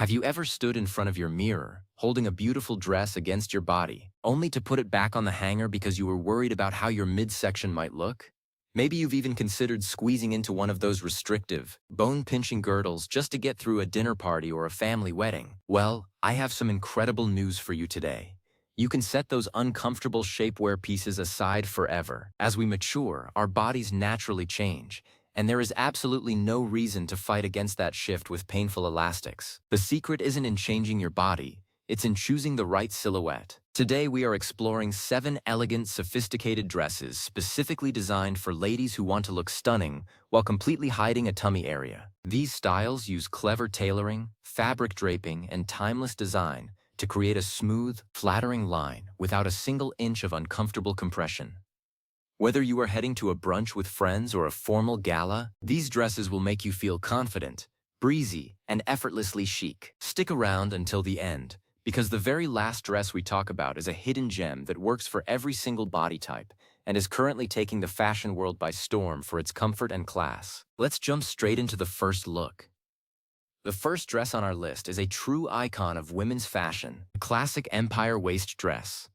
Have you ever stood in front of your mirror, holding a beautiful dress against your body, only to put it back on the hanger because you were worried about how your midsection might look? Maybe you've even considered squeezing into one of those restrictive, bone-pinching girdles just to get through a dinner party or a family wedding. Well, I have some incredible news for you today. You can set those uncomfortable shapewear pieces aside forever. As we mature, our bodies naturally change, and there is absolutely no reason to fight against that shift with painful elastics. The secret isn't in changing your body, it's in choosing the right silhouette. Today we are exploring 7 elegant, sophisticated dresses specifically designed for ladies who want to look stunning while completely hiding a tummy area. These styles use clever tailoring, fabric draping, and timeless design to create a smooth, flattering line without a single inch of uncomfortable compression. Whether you are heading to a brunch with friends or a formal gala, these dresses will make you feel confident, breezy, and effortlessly chic. Stick around until the end, because the very last dress we talk about is a hidden gem that works for every single body type and is currently taking the fashion world by storm for its comfort and class. Let's jump straight into the first look. The first dress on our list is a true icon of women's fashion, a classic empire waist dress.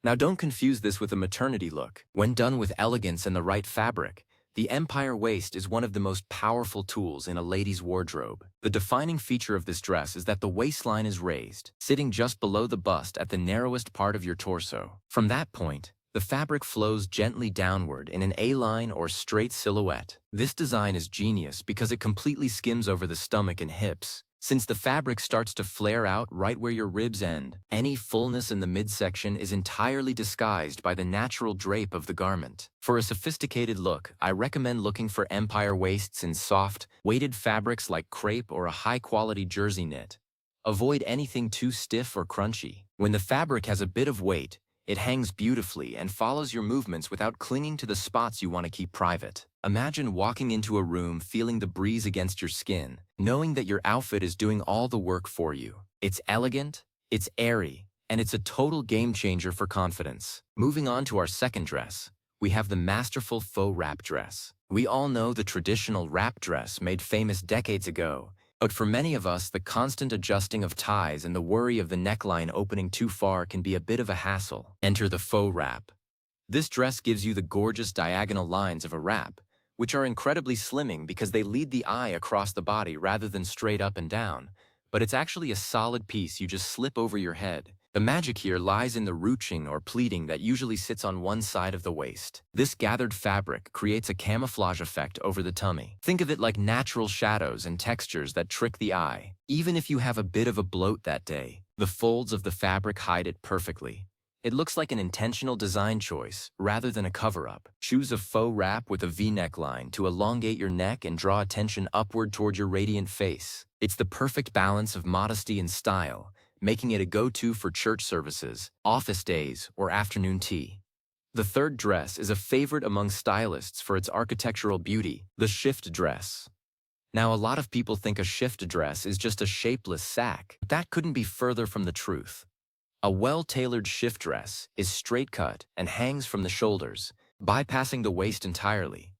Now don't confuse this with a maternity look. When done with elegance and the right fabric, the empire waist is one of the most powerful tools in a lady's wardrobe. The defining feature of this dress is that the waistline is raised, sitting just below the bust at the narrowest part of your torso. From that point, the fabric flows gently downward in an A-line or straight silhouette. This design is genius because it completely skims over the stomach and hips. Since the fabric starts to flare out right where your ribs end, any fullness in the midsection is entirely disguised by the natural drape of the garment. For a sophisticated look, I recommend looking for empire waists in soft, weighted fabrics like crepe or a high-quality jersey knit. Avoid anything too stiff or crunchy. When the fabric has a bit of weight, it hangs beautifully and follows your movements without clinging to the spots you want to keep private. Imagine walking into a room feeling the breeze against your skin, knowing that your outfit is doing all the work for you. It's elegant, it's airy, and it's a total game changer for confidence. Moving on to our second dress, we have the masterful faux wrap dress. We all know the traditional wrap dress made famous decades ago, but for many of us, the constant adjusting of ties and the worry of the neckline opening too far can be a bit of a hassle. Enter the faux wrap. This dress gives you the gorgeous diagonal lines of a wrap, which are incredibly slimming because they lead the eye across the body rather than straight up and down, but it's actually a solid piece you just slip over your head. The magic here lies in the ruching or pleating that usually sits on one side of the waist. This gathered fabric creates a camouflage effect over the tummy. Think of it like natural shadows and textures that trick the eye. Even if you have a bit of a bloat that day, the folds of the fabric hide it perfectly. It looks like an intentional design choice, rather than a cover-up. Choose a faux wrap with a V-neck line to elongate your neck and draw attention upward toward your radiant face. It's the perfect balance of modesty and style, making it a go-to for church services, office days, or afternoon tea. The third dress is a favorite among stylists for its architectural beauty, the shift dress. Now, a lot of people think a shift dress is just a shapeless sack. That couldn't be further from the truth. A well-tailored shift dress is straight-cut and hangs from the shoulders, bypassing the waist entirely.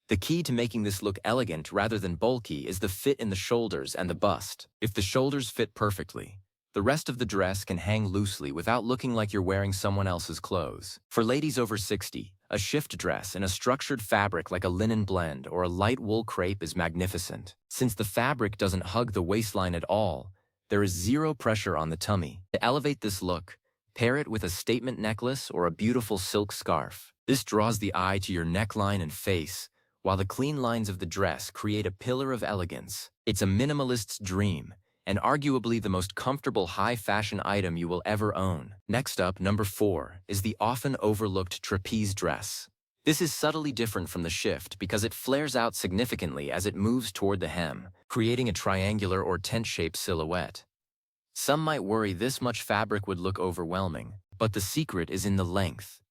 The key to making this look elegant rather than bulky is the fit in the shoulders and the bust. If the shoulders fit perfectly, the rest of the dress can hang loosely without looking like you're wearing someone else's clothes. For ladies over 60, a shift dress in a structured fabric like a linen blend or a light wool crepe is magnificent. Since the fabric doesn't hug the waistline at all, there is zero pressure on the tummy. To elevate this look, pair it with a statement necklace or a beautiful silk scarf. This draws the eye to your neckline and face, while the clean lines of the dress create a pillar of elegance. It's a minimalist's dream, and arguably the most comfortable high-fashion item you will ever own. Next up, number 4, is the often overlooked trapeze dress. This is subtly different from the shift because it flares out significantly as it moves toward the hem, creating a triangular or tent-shaped silhouette. Some might worry this much fabric would look overwhelming, but the secret is in the length.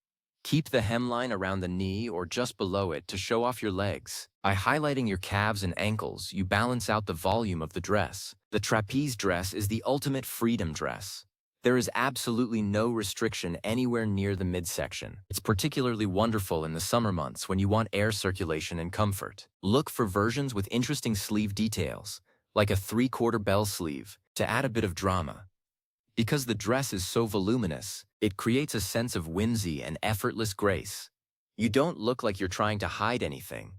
Keep the hemline around the knee or just below it to show off your legs. By highlighting your calves and ankles, you balance out the volume of the dress. The trapeze dress is the ultimate freedom dress. There is absolutely no restriction anywhere near the midsection. It's particularly wonderful in the summer months when you want air circulation and comfort. Look for versions with interesting sleeve details, like a 3/4 bell sleeve, to add a bit of drama. Because the dress is so voluminous, it creates a sense of whimsy and effortless grace. You don't look like you're trying to hide anything.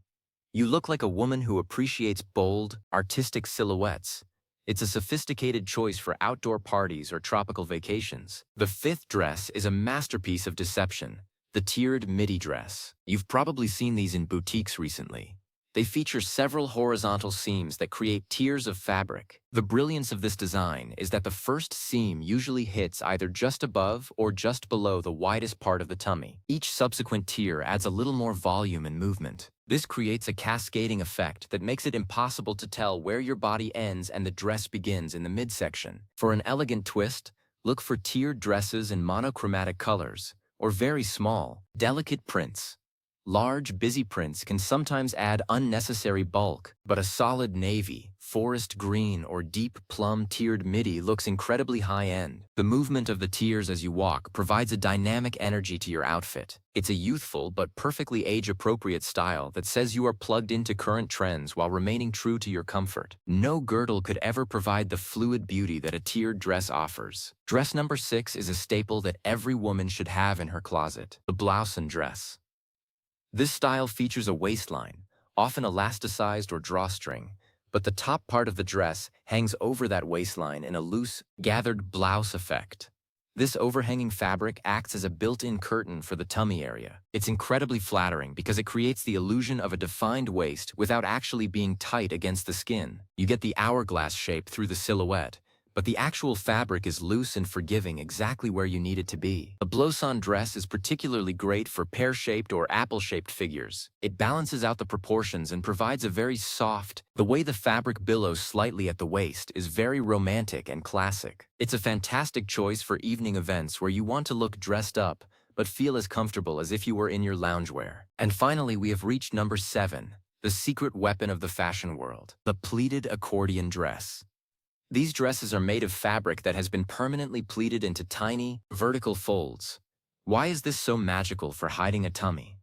You look like a woman who appreciates bold, artistic silhouettes. It's a sophisticated choice for outdoor parties or tropical vacations. The fifth dress is a masterpiece of deception, the tiered midi dress. You've probably seen these in boutiques recently. They feature several horizontal seams that create tiers of fabric. The brilliance of this design is that the first seam usually hits either just above or just below the widest part of the tummy. Each subsequent tier adds a little more volume and movement. This creates a cascading effect that makes it impossible to tell where your body ends and the dress begins in the midsection. For an elegant twist, look for tiered dresses in monochromatic colors, or very small, delicate prints. Large, busy prints can sometimes add unnecessary bulk, but a solid navy, forest green, or deep plum tiered midi looks incredibly high-end. The movement of the tiers as you walk provides a dynamic energy to your outfit. It's a youthful but perfectly age-appropriate style that says you are plugged into current trends while remaining true to your comfort. No girdle could ever provide the fluid beauty that a tiered dress offers. Dress number 6 is a staple that every woman should have in her closet: the blouse dress. This style features a waistline, often elasticized or drawstring, but the top part of the dress hangs over that waistline in a loose, gathered blouse effect. This overhanging fabric acts as a built-in curtain for the tummy area. It's incredibly flattering because it creates the illusion of a defined waist without actually being tight against the skin. You get the hourglass shape through the silhouette, but the actual fabric is loose and forgiving exactly where you need it to be. The blouse dress is particularly great for pear-shaped or apple-shaped figures. It balances out the proportions and provides a very soft, the way the fabric billows slightly at the waist is very romantic and classic. It's a fantastic choice for evening events where you want to look dressed up, but feel as comfortable as if you were in your loungewear. And finally, we have reached number 7, the secret weapon of the fashion world, the pleated accordion dress. These dresses are made of fabric that has been permanently pleated into tiny, vertical folds. Why is this so magical for hiding a tummy?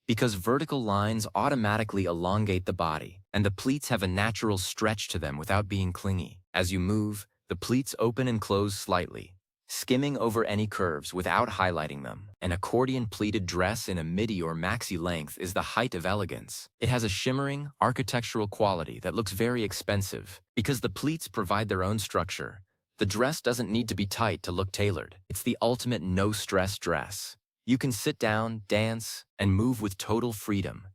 Because vertical lines automatically elongate the body, and the pleats have a natural stretch to them without being clingy. As you move, the pleats open and close slightly, skimming over any curves without highlighting them. An accordion pleated dress in a midi or maxi length is the height of elegance. It has a shimmering, architectural quality that looks very expensive. Because the pleats provide their own structure, the dress doesn't need to be tight to look tailored. It's the ultimate no-stress dress. You can sit down, dance, and move with total freedom.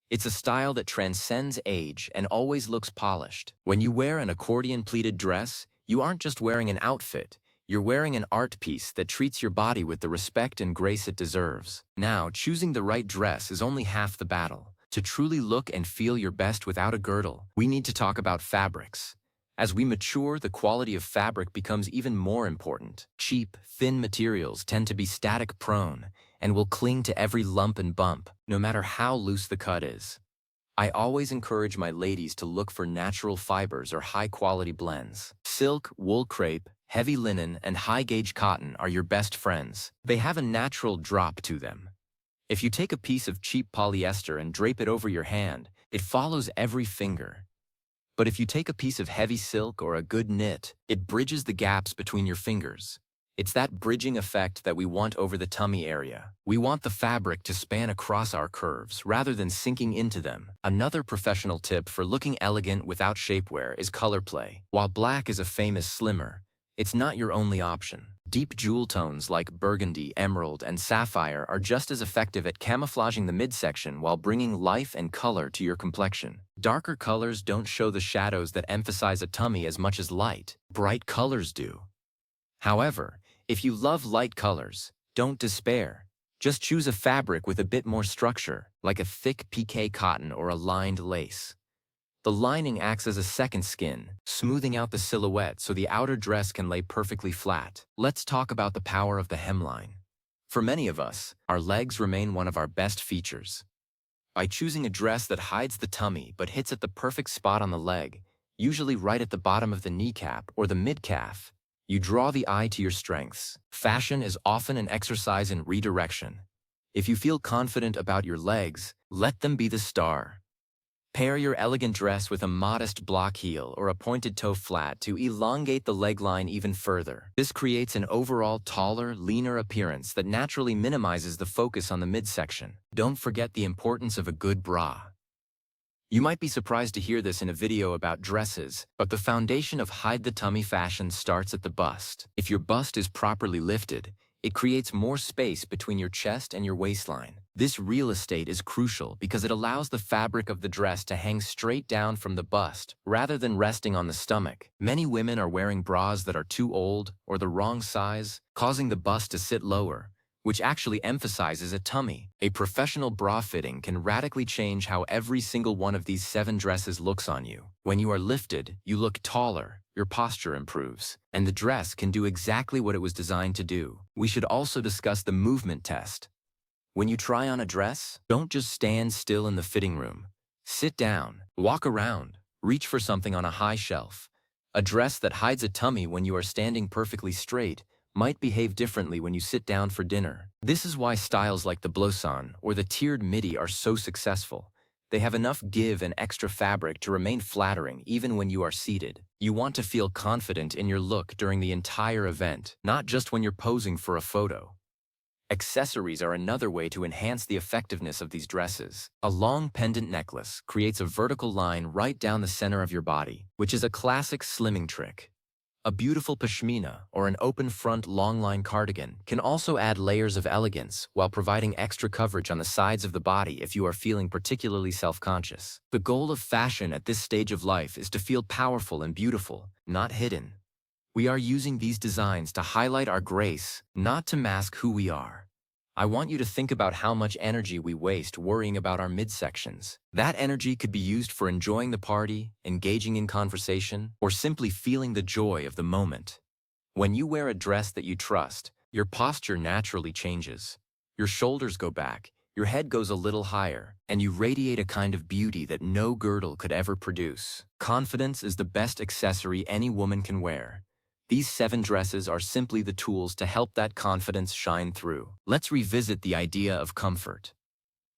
It's a style that transcends age and always looks polished. When you wear an accordion pleated dress, you aren't just wearing an outfit. You're wearing an art piece that treats your body with the respect and grace it deserves. Now, choosing the right dress is only half the battle. To truly look and feel your best without a girdle, we need to talk about fabrics. As we mature, the quality of fabric becomes even more important. Cheap, thin materials tend to be static-prone and will cling to every lump and bump, no matter how loose the cut is. I always encourage my ladies to look for natural fibers or high-quality blends. Silk, wool crepe, heavy linen, and high-gauge cotton are your best friends. They have a natural drop to them. If you take a piece of cheap polyester and drape it over your hand, it follows every finger. But if you take a piece of heavy silk or a good knit, it bridges the gaps between your fingers. It's that bridging effect that we want over the tummy area. We want the fabric to span across our curves rather than sinking into them. Another professional tip for looking elegant without shapewear is color play. While black is a famous slimmer, it's not your only option. Deep jewel tones like burgundy, emerald, and sapphire are just as effective at camouflaging the midsection while bringing life and color to your complexion. Darker colors don't show the shadows that emphasize a tummy as much as light. Bright colors do. However, if you love light colors, don't despair. Just choose a fabric with a bit more structure, like a thick piqué cotton or a lined lace. The lining acts as a second skin, smoothing out the silhouette so the outer dress can lay perfectly flat. Let's talk about the power of the hemline. For many of us, our legs remain one of our best features. By choosing a dress that hides the tummy but hits at the perfect spot on the leg, usually right at the bottom of the kneecap or the mid-calf, you draw the eye to your strengths. Fashion is often an exercise in redirection. If you feel confident about your legs, let them be the star. Pair your elegant dress with a modest block heel or a pointed toe flat to elongate the leg line even further. This creates an overall taller, leaner appearance that naturally minimizes the focus on the midsection. Don't forget the importance of a good bra. You might be surprised to hear this in a video about dresses, but the foundation of hide the tummy fashion starts at the bust. If your bust is properly lifted, it creates more space between your chest and your waistline. This real estate is crucial because it allows the fabric of the dress to hang straight down from the bust rather than resting on the stomach. Many women are wearing bras that are too old or the wrong size, causing the bust to sit lower, which actually emphasizes a tummy. A professional bra fitting can radically change how every single one of these 7 dresses looks on you. When you are lifted, you look taller, your posture improves, and the dress can do exactly what it was designed to do. We should also discuss the movement test. When you try on a dress, don't just stand still in the fitting room. Sit down, walk around, reach for something on a high shelf. A dress that hides a tummy when you are standing perfectly straight might behave differently when you sit down for dinner. This is why styles like the blouson or the tiered midi are so successful. They have enough give and extra fabric to remain flattering even when you are seated. You want to feel confident in your look during the entire event, not just when you're posing for a photo. Accessories are another way to enhance the effectiveness of these dresses. A long pendant necklace creates a vertical line right down the center of your body, which is a classic slimming trick. A beautiful pashmina or an open-front long-line cardigan can also add layers of elegance while providing extra coverage on the sides of the body if you are feeling particularly self-conscious. The goal of fashion at this stage of life is to feel powerful and beautiful, not hidden. We are using these designs to highlight our grace, not to mask who we are. I want you to think about how much energy we waste worrying about our midsections. That energy could be used for enjoying the party, engaging in conversation, or simply feeling the joy of the moment. When you wear a dress that you trust, your posture naturally changes. Your shoulders go back, your head goes a little higher, and you radiate a kind of beauty that no girdle could ever produce. Confidence is the best accessory any woman can wear. These 7 dresses are simply the tools to help that confidence shine through. Let's revisit the idea of comfort.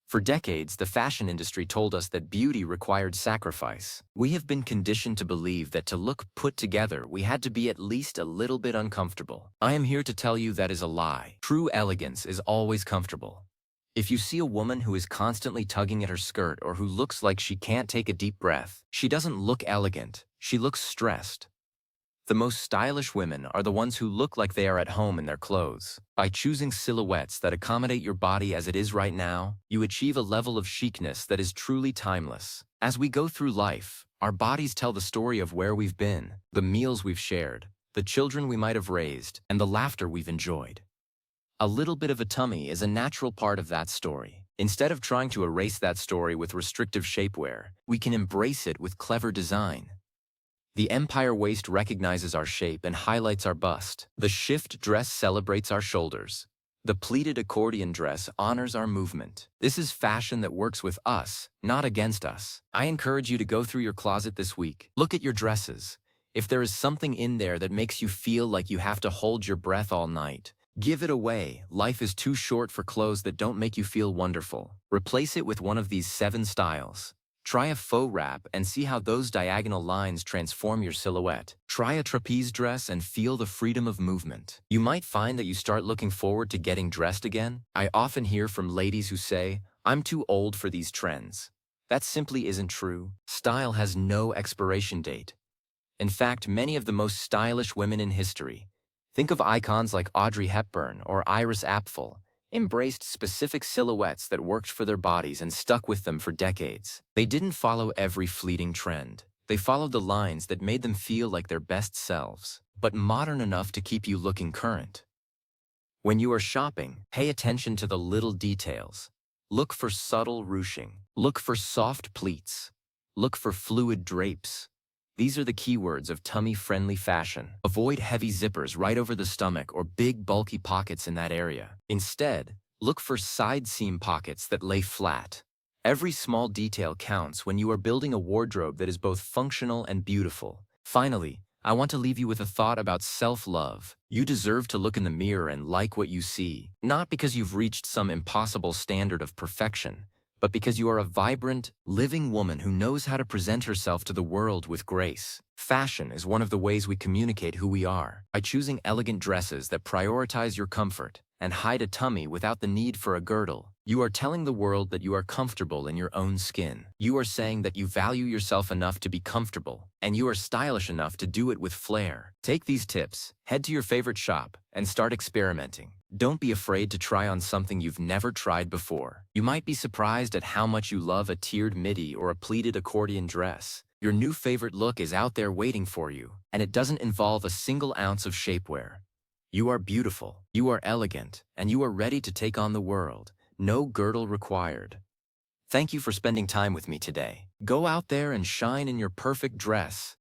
For decades, the fashion industry told us that beauty required sacrifice. We have been conditioned to believe that to look put together, we had to be at least a little bit uncomfortable. I am here to tell you that is a lie. True elegance is always comfortable. If you see a woman who is constantly tugging at her skirt or who looks like she can't take a deep breath, she doesn't look elegant, she looks stressed. The most stylish women are the ones who look like they are at home in their clothes. By choosing silhouettes that accommodate your body as it is right now, you achieve a level of chicness that is truly timeless. As we go through life, our bodies tell the story of where we've been, the meals we've shared, the children we might have raised, and the laughter we've enjoyed. A little bit of a tummy is a natural part of that story. Instead of trying to erase that story with restrictive shapewear, we can embrace it with clever design. The empire waist recognizes our shape and highlights our bust. The shift dress celebrates our shoulders. The pleated accordion dress honors our movement. This is fashion that works with us, not against us. I encourage you to go through your closet this week. Look at your dresses. If there is something in there that makes you feel like you have to hold your breath all night, give it away. Life is too short for clothes that don't make you feel wonderful. Replace it with one of these 7 styles. Try a faux wrap and see how those diagonal lines transform your silhouette. Try a trapeze dress and feel the freedom of movement. You might find that you start looking forward to getting dressed again. I often hear from ladies who say, "I'm too old for these trends." That simply isn't true. Style has no expiration date. In fact, many of the most stylish women in history, think of icons like Audrey Hepburn or Iris Apfel, embraced specific silhouettes that worked for their bodies and stuck with them for decades. They didn't follow every fleeting trend. They followed the lines that made them feel like their best selves, but modern enough to keep you looking current. When you are shopping, pay attention to the little details. Look for subtle ruching. Look for soft pleats. Look for fluid drapes. These are the keywords of tummy-friendly fashion. Avoid heavy zippers right over the stomach or big bulky pockets in that area. Instead, look for side seam pockets that lay flat. Every small detail counts when you are building a wardrobe that is both functional and beautiful. Finally, I want to leave you with a thought about self-love. You deserve to look in the mirror and like what you see, not because you've reached some impossible standard of perfection, but because you are a vibrant, living woman who knows how to present herself to the world with grace. Fashion is one of the ways we communicate who we are, by choosing elegant dresses that prioritize your comfort and hide a tummy without the need for a girdle. You are telling the world that you are comfortable in your own skin. You are saying that you value yourself enough to be comfortable, and you are stylish enough to do it with flair. Take these tips, head to your favorite shop, and start experimenting. Don't be afraid to try on something you've never tried before. You might be surprised at how much you love a tiered midi or a pleated accordion dress. Your new favorite look is out there waiting for you, and it doesn't involve a single ounce of shapewear. You are beautiful, you are elegant, and you are ready to take on the world. No girdle required. Thank you for spending time with me today. Go out there and shine in your perfect dress.